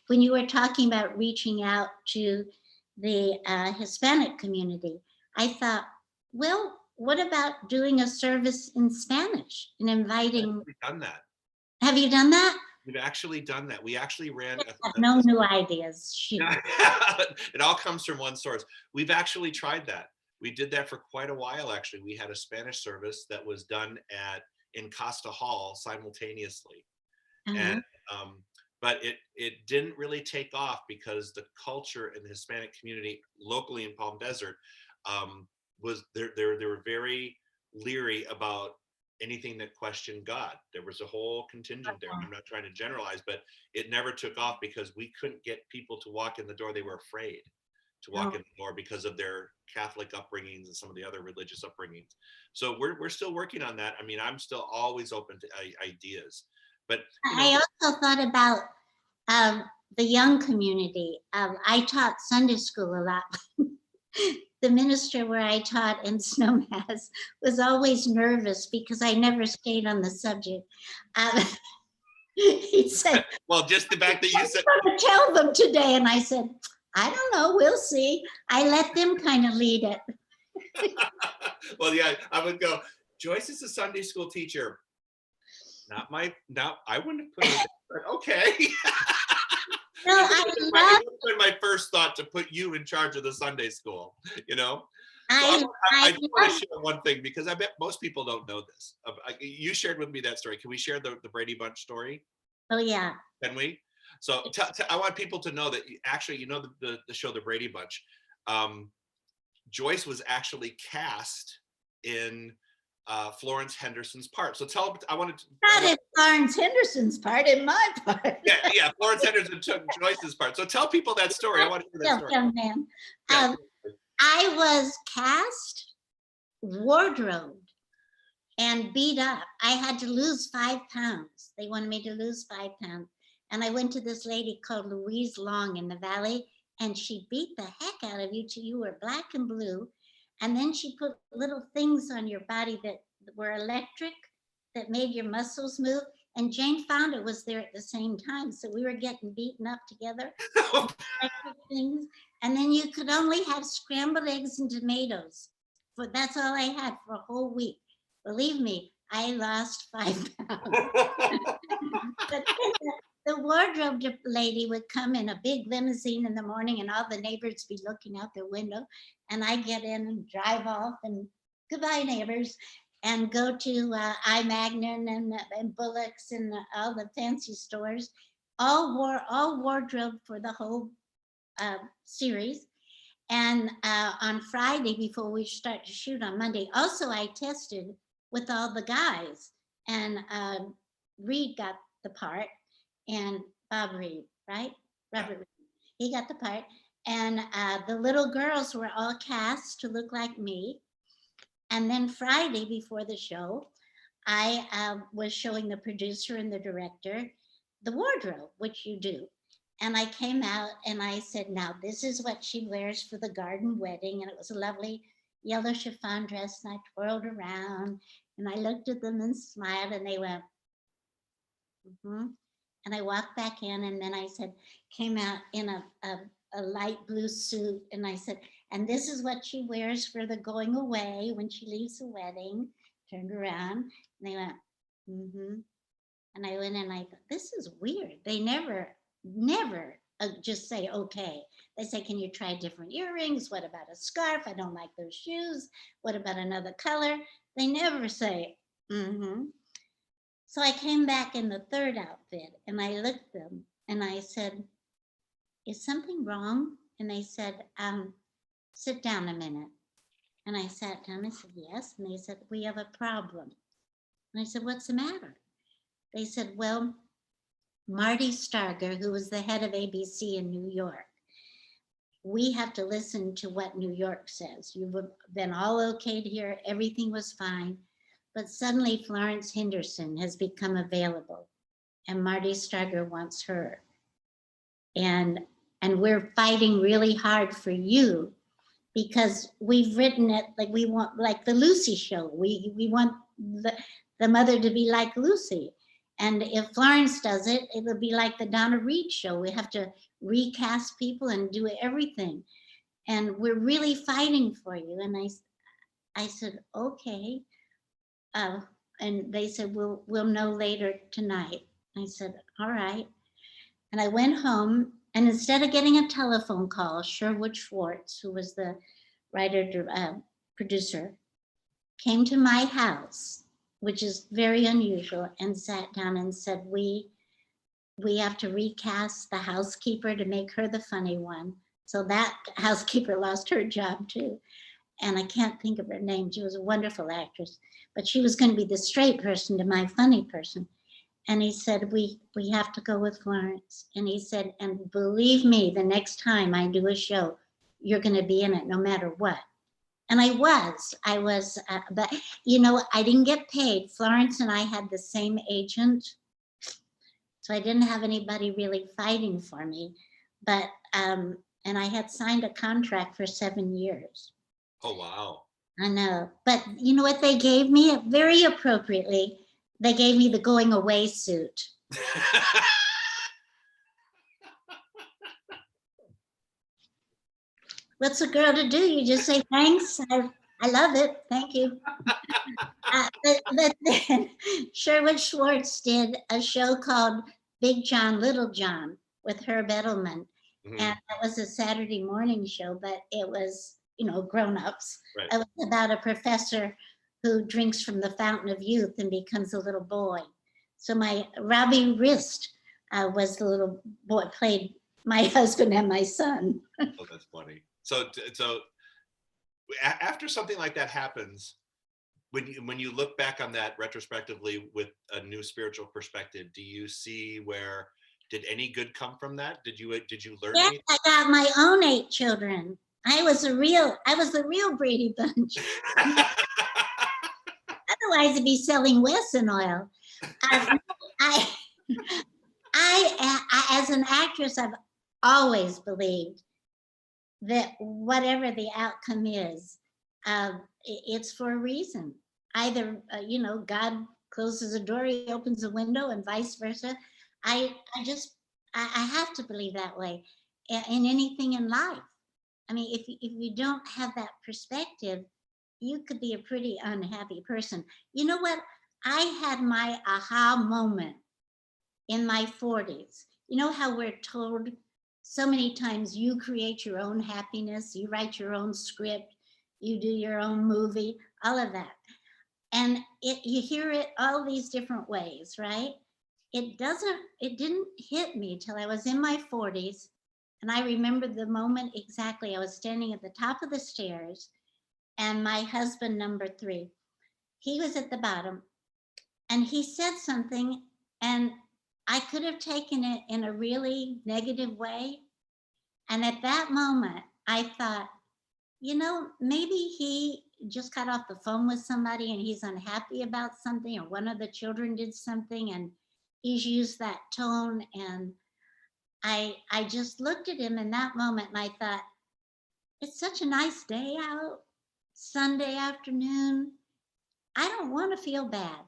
when you were talking about reaching out to the Hispanic community, I thought, well, what about doing a service in Spanish and inviting? We've done that. Have you done that? We've actually done that. We actually ran No new ideas. Shoot. it all comes from one source. We've actually tried that. We did that for quite a while. Actually, we had a Spanish service that was done in Costa Hall simultaneously, and but it didn't really take off because the culture in the Hispanic community locally in Palm Desert was they were very leery about anything that questioned God. There was a whole contingent there. I'm not trying to generalize, but it never took off because we couldn't get people to walk in the door. They were afraid to walk in the door because of their Catholic upbringings and some of the other religious upbringings. So we're still working on that. I mean, I'm still always open to ideas, but you know, I also thought about the young community. I taught Sunday school a lot. The minister where I taught in Snowmass was always nervous because I never stayed on the subject. He said, well, just the fact that you said, "I'm going to tell them today," and I said, "I don't know, we'll see." I let them kind of lead it. well, yeah, I would go, Joyce is a Sunday school teacher. I wouldn't have put it, but okay. No, it would have been my first thought to put you in charge of the Sunday school, you know? So I do want to share one thing, because I bet most people don't know this. You shared with me that story. Can we share the Brady Bunch story? Oh, yeah. Can we? So I want people to know that actually, you know, the show, The Brady Bunch, Joyce was actually cast in Florence Henderson's part. So Not in Florence Henderson's part, in my part. Yeah, Florence Henderson took Joyce's part. So tell people that story. I want to hear that story. Young man. Yeah. I was cast, wardrobed, and beat up. I had to lose 5 pounds. They wanted me to lose 5 pounds. And I went to this lady called Louise Long in the Valley, and she beat the heck out of you till you were black and blue. And then she put little things on your body that were electric, that made your muscles move. And Jane Fonda was there at the same time. So we were getting beaten up together. Things. And then you could only have scrambled eggs and tomatoes. That's all I had for a whole week. Believe me, I lost 5 pounds. But the wardrobe lady would come in a big limousine in the morning, and all the neighbors be looking out their window, and I get in and drive off, and goodbye neighbors, and go to I-Magnin and Bullock's and all the fancy stores, all wardrobe for the whole series. And on Friday, before we start to shoot on Monday, also I tested with all the guys, and Reed got the part, and Bob Reed, right? Robert Reed, he got the part. And the little girls were all cast to look like me. And then Friday before the show, I was showing the producer and the director the wardrobe, which you do. And I came out and I said, now this is what she wears for the garden wedding. And it was a lovely yellow chiffon dress, and I twirled around and I looked at them and smiled, and they went, mm-hmm. And I walked back in, and then I said, came out in a light blue suit, and I said, and this is what she wears for the going away when she leaves the wedding. Turned around and they went, mm-hmm. And I went in and I thought, this is weird. They never just say, okay. They say, can you try different earrings? What about a scarf? I don't like those shoes. What about another color? They never say, mm-hmm. So I came back in the third outfit, and I looked at them and I said, is something wrong? And they said, sit down a minute. And I sat down, I said, yes. And they said, we have a problem. And I said, what's the matter? They said, well, Marty Starger, who was the head of ABC in New York, we have to listen to what New York says. You've been all okayed here, everything was fine. But suddenly Florence Henderson has become available and Marty Starger wants her. And we're fighting really hard for you because we've written it like we want, like the Lucy show. We want the mother to be like Lucy. And if Florence does it, it'll be like the Donna Reed show. We have to recast people and do everything. And we're really fighting for you. And I said, okay. And they said, we'll know later tonight. I said, all right. And I went home, and instead of getting a telephone call, Sherwood Schwartz, who was the writer, producer, came to my house, which is very unusual, and sat down and said, we have to recast the housekeeper to make her the funny one. So that housekeeper lost her job too. And I can't think of her name. She was a wonderful actress, but she was going to be the straight person to my funny person. And he said, we have to go with Florence. And he said, and believe me, the next time I do a show, you're going to be in it no matter what. And I was, but you know, I didn't get paid. Florence and I had the same agent. So I didn't have anybody really fighting for me, but, and I had signed a contract for 7 years. Oh, wow. I know, but you know what they gave me? Very appropriately, they gave me the going away suit. What's a girl to do? You just say, thanks, I love it, thank you. But then Sherwood Schwartz did a show called Big John, Little John with Herb Edelman. And that was a Saturday morning show, but it was, you know, grown-ups. Right. It was about a professor who drinks from the fountain of youth and becomes a little boy. So my Robbie Wrist was the little boy, played my husband and my son. Oh, that's funny. So after something like that happens, when you look back on that retrospectively with a new spiritual perspective, do you see where did any good come from that? Did you learn Yeah, anything? I got my own 8 children. I was the real Brady Bunch. Otherwise, I'd be selling Wesson oil. I, as an actress, I've always believed that whatever the outcome is, it's for a reason. Either, you know, God closes a door, he opens a window, and vice versa. I have to believe that way in anything in life. I mean, if you don't have that perspective, you could be a pretty unhappy person. You know what? I had my aha moment in my 40s. You know how we're told so many times, you create your own happiness, you write your own script, you do your own movie, all of that. And you hear it all these different ways, right? It didn't hit me till I was in my 40s. And I remember the moment exactly. I was standing at the top of the stairs, and my husband, number 3, he was at the bottom, and he said something, and I could have taken it in a really negative way. And at that moment, I thought, you know, maybe he just got off the phone with somebody and he's unhappy about something, or one of the children did something and he's used that tone. And I just looked at him in that moment and I thought, it's such a nice day out, Sunday afternoon. I don't want to feel bad.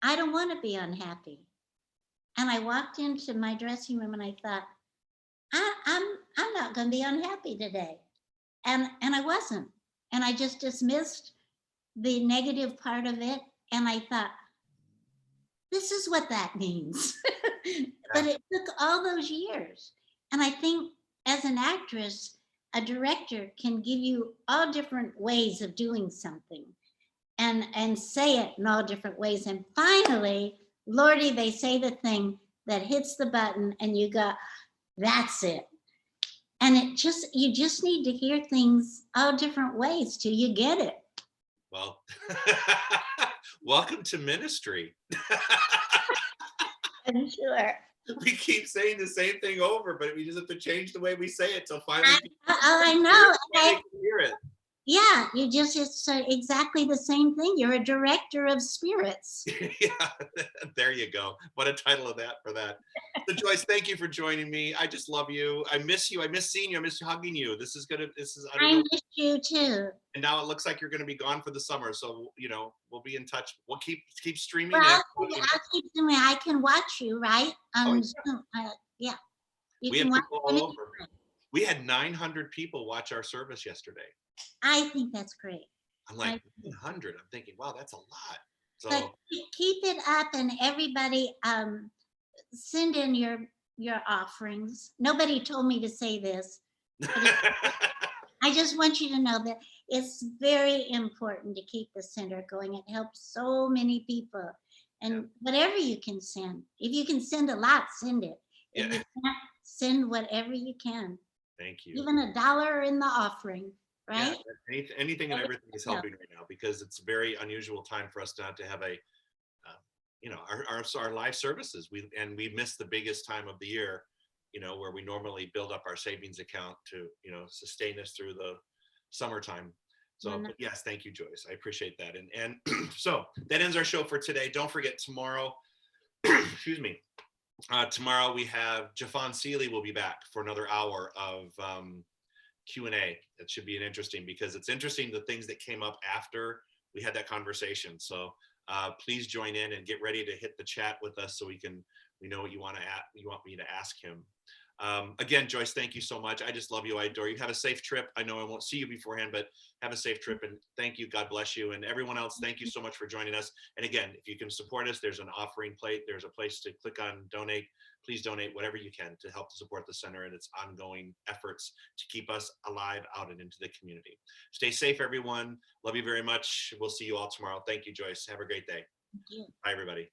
I don't want to be unhappy. And I walked into my dressing room and I thought, I'm not going to be unhappy today. And I wasn't. And I just dismissed the negative part of it. And I thought, this is what that means. But it took all those years. And I think as an actress, a director can give you all different ways of doing something and say it in all different ways. And finally, Lordy, they say the thing that hits the button and you go, that's it. And you just need to hear things all different ways till you get it. Well, welcome to ministry. I'm sure. We keep saying the same thing over, but we just have to change the way we say it till I, finally I know. they can hear it. Yeah, it's exactly the same thing. You're a director of spirits. Yeah, there you go. What a title of that for that. So Joyce, thank you for joining me. I just love you. I miss you. I miss seeing you. I miss hugging you. I don't I know. miss you too. And now it looks like you're going to be gone for the summer. So, we'll be in touch. We'll keep streaming Well, in. I'll keep doing it. I can watch you, right? Oh, On yeah. Zoom. Yeah, you We can have watch people me all over. anytime. We had 900 people watch our service yesterday. I think that's great. I'm like, 900. I'm thinking, wow, that's a lot. But So keep it up, and everybody send in your offerings. Nobody told me to say this, but I just want you to know that it's very important to keep the center going. It helps so many people. And whatever you can send, if you can send a lot, send it. If yeah. you can't, send whatever you can. Thank you. Even $1 in the offering, right? Yeah, anything and everything is helping right now because it's a very unusual time for us not to have our live services. We missed the biggest time of the year, where we normally build up our savings account to, sustain us through the summertime. So, but yes, thank you, Joyce. I appreciate that. And so that ends our show for today. Don't forget tomorrow, excuse me. Tomorrow we have Jafon Seeley will be back for another hour of Q&A. It should be because it's interesting the things that came up after we had that conversation. So please join in and get ready to hit the chat with us so we know what you want me to ask him. Again, Joyce, thank you so much. I just love you. I adore you. Have a safe trip. I know I won't see you beforehand, but have a safe trip and thank you. God bless you. And everyone else, thank you so much for joining us. And again, if you can support us, there's an offering plate. There's a place to click on donate. Please donate whatever you can to help to support the center and its ongoing efforts to keep us alive out and into the community. Stay safe, everyone. Love you very much. We'll see you all tomorrow. Thank you, Joyce. Have a great day. Thank you. Bye, everybody.